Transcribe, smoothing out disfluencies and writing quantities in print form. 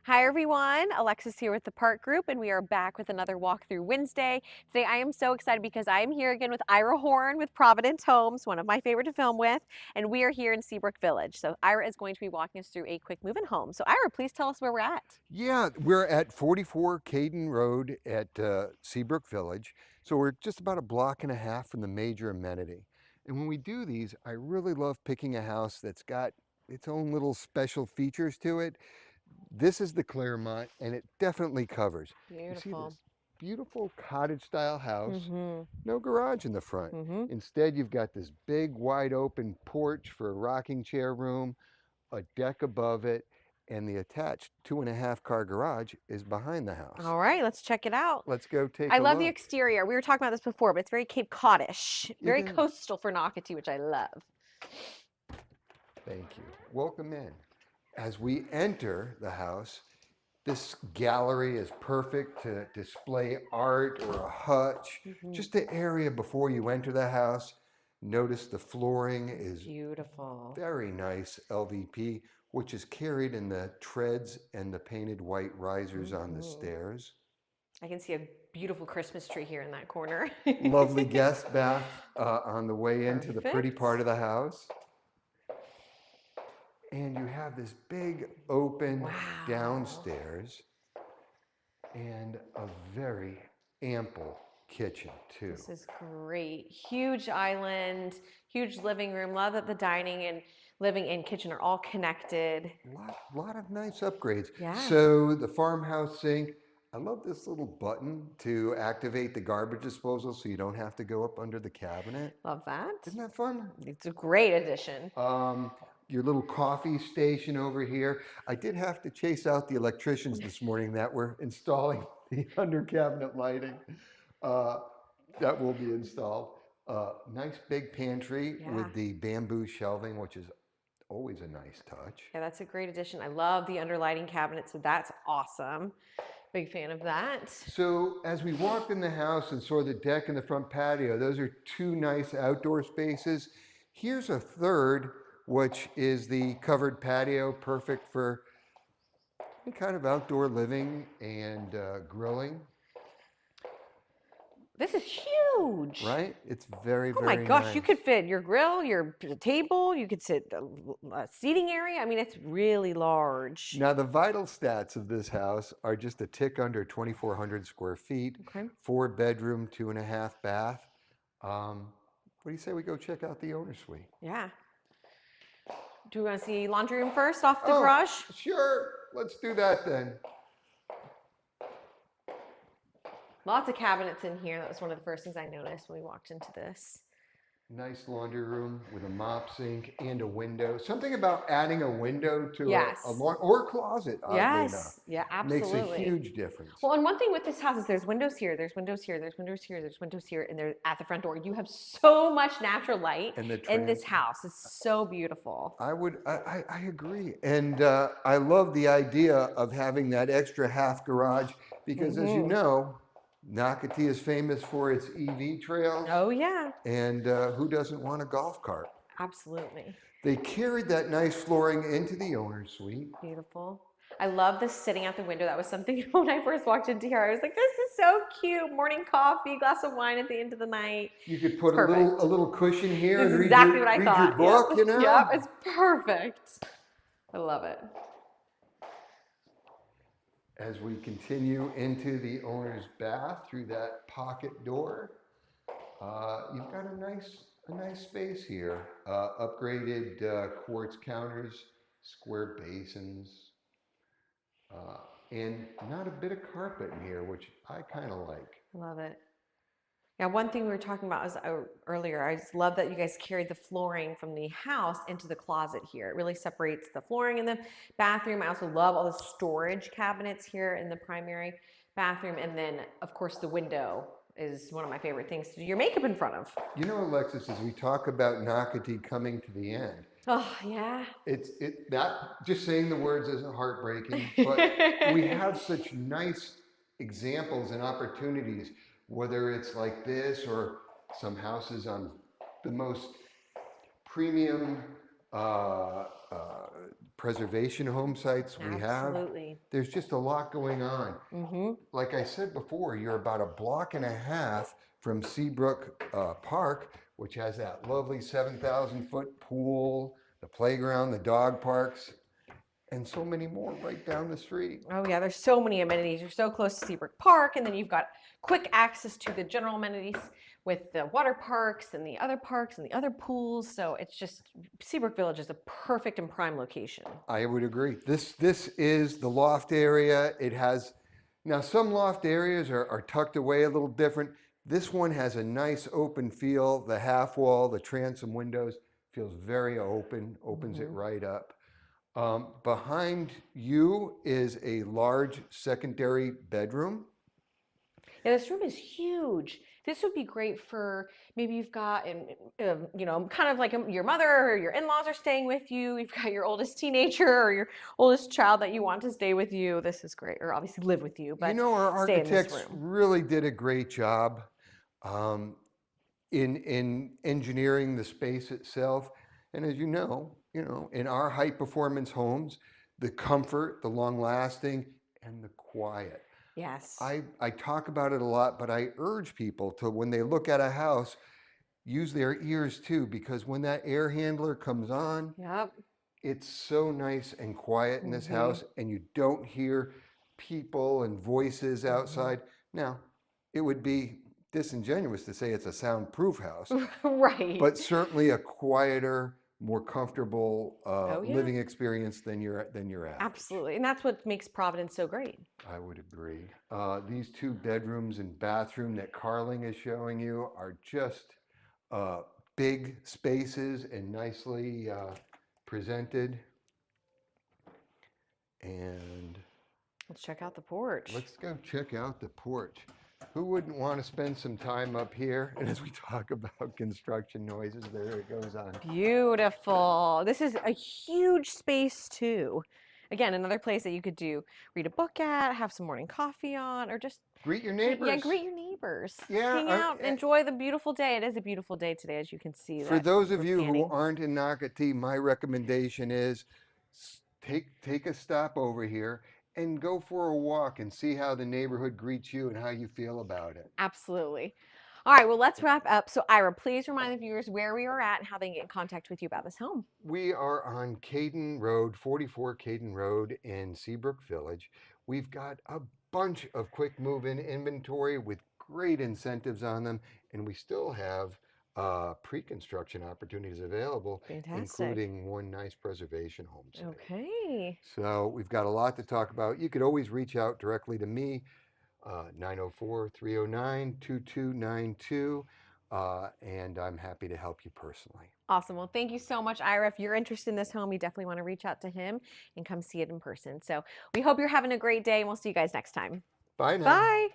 Hi everyone, Alexis here with the Park Group, and we are back with another walkthrough Wednesday. Today I am so excited because I am here again with Ira Horn with Providence Homes, one of my favorite to film with, and we are here in Seabrook Village. So Ira is going to be walking us through a quick move-in home. So Ira, please tell us where we're at. Yeah, we're at 44 Caiden Road at Seabrook Village. So we're just about a block and a half from the major amenity. And when we do these, I really love picking a house that's got its own little special features to it. This is the Clermont, and it definitely covers. You see Beautiful. this beautiful cottage style house, Mm-hmm. no garage in the front. Mm-hmm. Instead, you've got this big wide open porch for a rocking chair room, a deck above it, and the attached 2.5 car garage is behind the house. All right, let's check it out. Let's go take I a love the look. exterior. We were talking about this before, but it's very Cape Cod-ish, It very is. coastal for Nocatee, which I love. Thank you. Welcome in. As we enter the house, this gallery is perfect to display art or a hutch. Mm-hmm. Just the area before you enter the house. Notice the flooring is Beautiful. very nice LVP, which is carried in the treads and the painted white risers on the Mm-hmm. stairs. I can see a beautiful Christmas tree here in that corner. Lovely guest bath on the way into the pretty Perfect. part of the house. And you have this big open Wow. downstairs and a very ample kitchen too. This is great. Huge island, huge living room. Love that the dining and living and kitchen are all connected. Lot of nice upgrades. Yeah. So the farmhouse sink, I love this little button to activate the garbage disposal so you don't have to go up under the cabinet. Love that. Isn't that fun? It's a great addition. Your little coffee station over here. I did have to chase out the electricians this morning that were installing the under cabinet lighting. Uh, that will be installed. Nice big pantry Yeah. with the bamboo shelving, which is always a nice touch. Yeah, that's a great addition. I love the underlighting cabinet, so that's awesome. Big fan of that. So as we walked in the house and saw the deck and the front patio, those are two nice outdoor spaces. Here's a third, which is the covered patio, perfect for any kind of outdoor living and grilling, This is huge. right? It's very, Oh my very gosh, nice. you could fit your grill, your table, you could sit a seating area. I mean, it's really large. Now, the vital stats of this house are just a tick under 2,400 square feet, Okay. 4 bedroom, 2.5 bath. What do you say we go check out the owner suite? Yeah. Do we want to see laundry room first off the Oh, garage? sure. Let's do that then. Lots of cabinets in here. That was one of the first things I noticed when we walked into this. Nice laundry room with a mop sink and a window. Something about adding a window to Yes. a lawn or a closet, oddly enough, Yes. Yeah, makes a absolutely. huge difference. Well, and one thing with this house is there's windows here, there's windows here, there's windows here, there's windows here, and they're at the front door. You have so much natural light And the in this house. It's so beautiful. I agree. And I love the idea of having that extra half garage because, as you know, Nocatee is famous for its EV trails. Oh, yeah. And who doesn't want a golf cart? Absolutely. They carried that nice flooring into the owner's suite. Beautiful. I love this sitting out the window. That was something when I first walked into here. I was like, this is so cute. Morning coffee, glass of wine at the end of the night. You could put It's a little cushion here That's and read exactly your, what I read thought. your book, Yep. you know? Yep, it's perfect. I love it. As we continue into the owner's bath through that pocket door, you've got a nice space here. Upgraded quartz counters, square basins, and not a bit of carpet in here, which I kind of like. Love it. Yeah, one thing we were talking about was earlier, I just love that you guys carried the flooring from the house into the closet here. It really separates the flooring in the bathroom. I also love all the storage cabinets here in the primary bathroom. And then, of course, the window is one of my favorite things to do your makeup in front of. You know, Alexis, as we talk about Nocatee coming to the end, Oh, yeah. That just saying the words isn't heartbreaking, but we have such nice examples and opportunities, whether it's like this or some houses on the most premium uh, preservation home sites we have. Absolutely. There's just a lot going on. Mm-hmm. Like I said before, you're about a block and a half from Seabrook Park, which has that lovely 7,000-foot pool, the playground, the dog parks, and so many more right down the street. Oh yeah, there's so many amenities. You're so close to Seabrook Park, and then you've got quick access to the general amenities with the water parks and the other pools. So it's just Seabrook Village is a perfect and prime location. I would agree. This is the loft area. It has, now some loft areas are tucked away a little different. This one has a nice open feel. The half wall, the transom windows feels very open, opens it right up. Behind you is a large secondary bedroom. Yeah, this room is huge. This would be great for maybe you've got, kind of like your mother or your in-laws are staying with you. You've got your oldest teenager or your oldest child that you want to stay with you. This is great, or obviously live with you, but You know, our stay in this architects room. really did a great job um, in engineering the space itself. And as you know, in our high performance homes, the comfort, the long lasting, and the quiet. Yes. I talk about it a lot, but I urge people to, when they look at a house, use their ears too, because when that air handler comes on, Yep. it's so nice and quiet in this house, and you don't hear people and voices outside. Now, it would be disingenuous to say it's a soundproof house, Right. but certainly a quieter, more comfortable Oh yeah. living experience than your average. Absolutely. And that's what makes Providence so great. I would agree. These 2 bedrooms and bathroom that Carling is showing you are just big spaces and nicely presented. And Let's check out the porch. let's go check out the porch. Who wouldn't want to spend some time up here? And as we talk about construction noises, there it goes on. Beautiful. This is a huge space too. Again, another place that you could read a book at, have some morning coffee on, or just Greet your neighbors. yeah, greet your neighbors. Yeah, Hang out, enjoy the beautiful day. It is a beautiful day today, as you can see. For that those of we're you who panning. aren't in Nocatee, my recommendation is take a stop over here and go for a walk and see how the neighborhood greets you and how you feel about it. Absolutely. All right, well, let's wrap up. So, Ira, please remind the viewers where we are at and how they can get in contact with you about this home. We are on Caiden Road, 44 Caiden Road in Seabrook Village. We've got a bunch of quick move-in inventory with great incentives on them, and we still have pre-construction opportunities available, Fantastic. including one nice preservation home site. Okay. So we've got a lot to talk about. You could always reach out directly to me, 904-309-2292, and I'm happy to help you personally. Awesome. Well, thank you so much, Ira. If you're interested in this home, you definitely want to reach out to him and come see it in person. So we hope you're having a great day, and we'll see you guys next time. Bye now. Bye.